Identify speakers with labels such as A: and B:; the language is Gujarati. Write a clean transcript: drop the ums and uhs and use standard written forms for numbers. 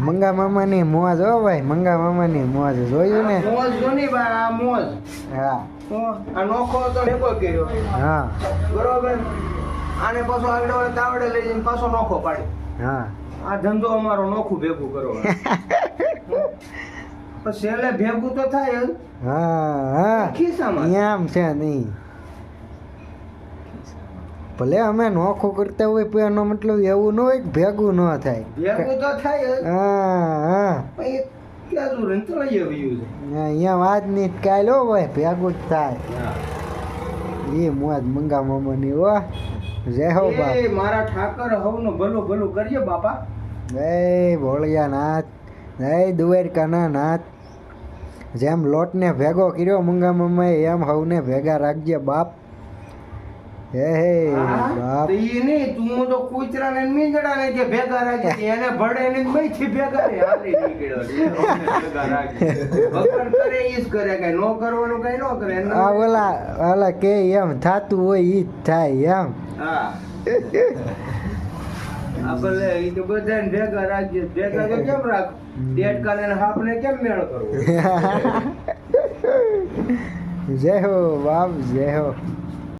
A: મંગા મામાની મોજ હો ભાઈ, મંગા મામાની મોજ જોયું ને?
B: મોજ જોની બા આ મોજ.
A: હા
B: આ નોખો તો ભેગો કર્યો.
A: હા
B: બરોબર. આને પાછો આગળ તાવડે લઈ જઈને પાછો નોખો પાડે.
A: હા
B: આ ધંધો અમારો નોખું ભેગું કરો. પણ છેલ્લે ભેગું તો થાય જ.
A: હા હા
B: ખિસ્સામાં
A: એમ છે નહીં. ભલે અમે નોખું કરતા હોય પણ એનો મતલબ એવું ન હોય કે ભેગું ન થાય.
B: ભેગું તો થાય જ.
A: હા હા
B: પણ એ ક્યાં દૂર તો લઈ આવ્યું છે.
A: અહીંયા વાત નહીં કાલ હો ભાઈ, ભેગું જ થાય. એ મોજ મંગા મામાની હો. જય હો બાપ.
B: એ મારા ઠાકર હવનું ભલું ભલું કરીએ બાપા.
A: જય ભોળિયા નાથ, જય દ્વારકાના નાથ. જેમ લોટને ભેગો કર્યો મંગા મામાએ એમ હવને ભેગા રાખજે બાપ. હે હે બાપ.
B: તો ઈ નહીં, તું તો કૂતરા ને મીંદડા ને જે ભેગા રાખે એને ભડે ને મઈથી ભેગા રે હાલી નીકળ્યો છે. ભેગા રાખે ભગવાન કરે ઈ જ કરે, કઈ નો કરવાનું કઈ નો કરે.
A: આ ઓલા કે એમ થાતું હોય ઈ જ થાય એમ.
B: હા આપણે ઈ તો બધાને ભેગા રાખજે. ભેગા તો કેમ રાખ? દેડકા ને હાપને કેમ મેળ કરવો?
A: જય હો બાપ, જય હો.